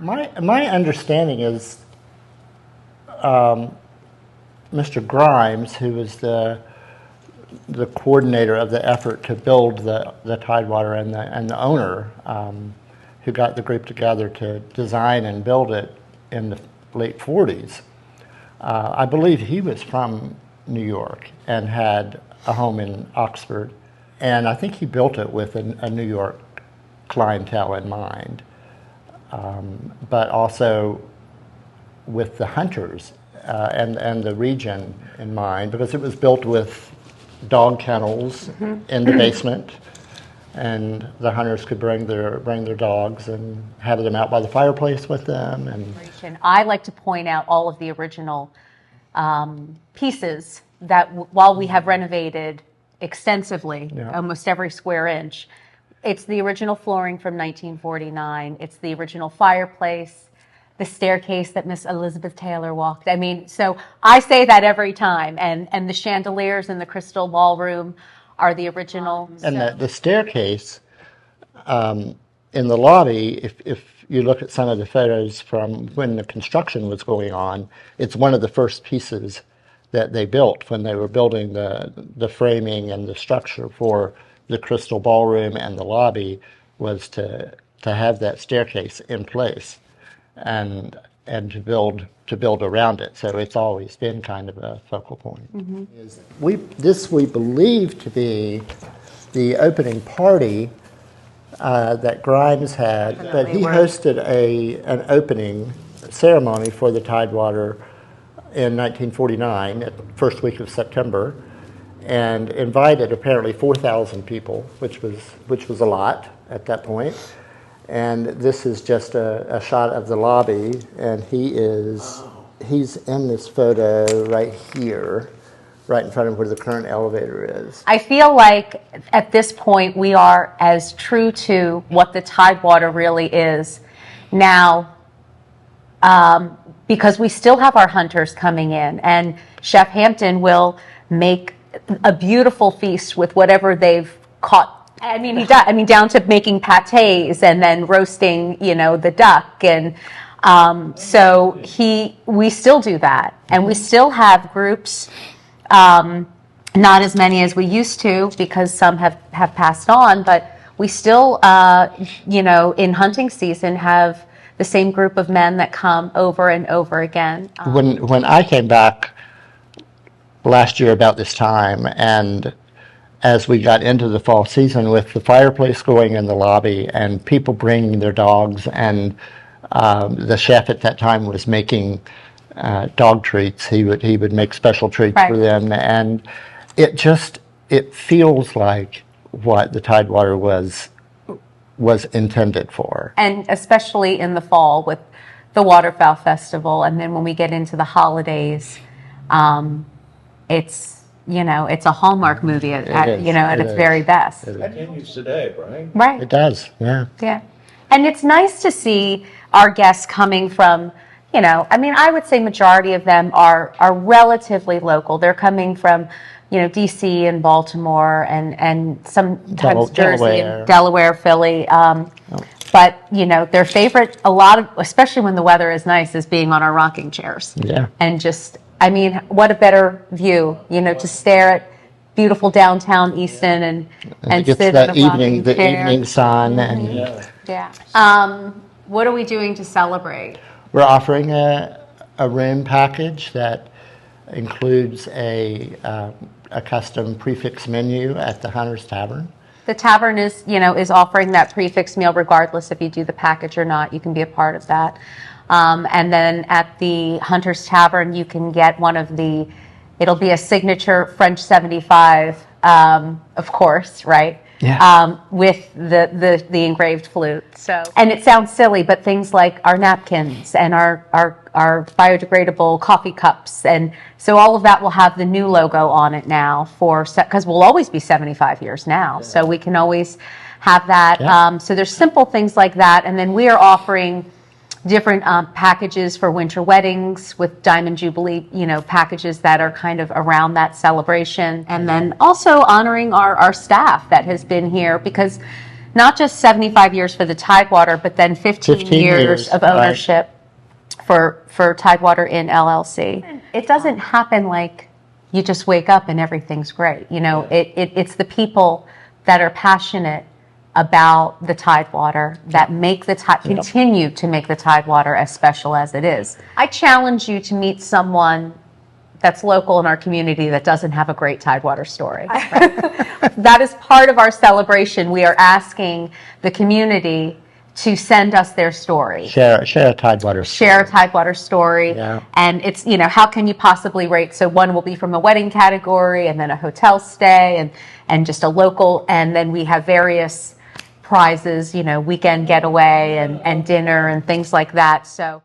My understanding is Mr. Grimes, who was the coordinator of the effort to build the Tidewater, and the owner, who got the group together to design and build it in the late 40s. I believe he was from New York and had a home in Oxford, and I think he built it with a New York clientele in mind, but also with the hunters and the region in mind, because it was built with dog kennels in the basement, and the hunters could bring their dogs and have them out by the fireplace with them. And I like to point out all of the original pieces that, while we have renovated extensively, almost every square inch, it's the original flooring from 1949. It's the original fireplace, the staircase that Miss Elizabeth Taylor walked. I mean, so I say that every time. And the chandeliers in the crystal ballroom are the original. And the staircase in the lobby, if you look at some of the photos from when the construction was going on, it's one of the first pieces that they built when they were building the framing and the structure for the crystal ballroom and the lobby, was to have that staircase in place and to build around it. So it's always been kind of a focal point. We believe to be the opening party that Grimes had, but he hosted an opening ceremony for the Tidewater in 1949, at the first week of September, and invited apparently 4,000 people, which was a lot at that point. And this is just a shot of the lobby, and he's in this photo right here, right in front of where the current elevator is. I feel like at this point we are as true to what the Tidewater really is now, because we still have our hunters coming in, and Chef Hampton will make a beautiful feast with whatever they've caught. I mean, he does. I mean, down to making pâtés and then roasting, the duck, and so we still do that, and we still have groups. Not as many as we used to, because some have passed on, but we still, in hunting season, have the same group of men that come over and over again. When I came back last year about this time, and as we got into the fall season with the fireplace going in the lobby and people bringing their dogs, and the chef at that time was making dog treats. He would make special treats for them, and it feels like what the Tidewater was intended for. And especially in the fall with the Waterfowl Festival, and then when we get into the holidays, it's a Hallmark movie at its very best. It continues today, right? Right. It does, yeah. Yeah. And it's nice to see our guests coming from, I would say majority of them are relatively local. They're coming from, D.C. and Baltimore and sometimes Jersey and Delaware, Philly. But, their favorite, especially when the weather is nice, is being on our rocking chairs. Yeah. And just, what a better view, to stare at beautiful downtown Easton and sit in a rocking chair. The evening sun. Yeah. What are we doing to celebrate? We're offering a room package that includes a custom prefix menu at the Hunter's Tavern. The Tavern is offering that prefix meal regardless if you do the package or not. You can be a part of that. And then at the Hunter's Tavern, you can get it'll be a signature French 75, of course, right? Yeah. With the engraved flute. So, and it sounds silly, but things like our napkins and our biodegradable coffee cups, and so all of that will have the new logo on it now because we'll always be 75 years now, so we can always have that. Yeah. So there's simple things like that, and then we are offering different packages for winter weddings with Diamond Jubilee, packages that are kind of around that celebration. And then also honoring our staff that has been here, because, not just 75 years for the Tidewater, but then 15 years of ownership for Tidewater Inn LLC. It doesn't happen like you just wake up and everything's great. You know, it's the people that are passionate about the Tidewater that make the continue to make the Tidewater as special as it is. I challenge you to meet someone that's local in our community that doesn't have a great Tidewater story. Right? That is part of our celebration. We are asking the community to send us their story. Share a Tidewater story. Share a Tidewater story. Yeah. And it's, you know, how can you possibly rate? So one will be from a wedding category, and then a hotel stay, and just a local, and then we have various prizes, you know, weekend getaway and dinner and things like that. So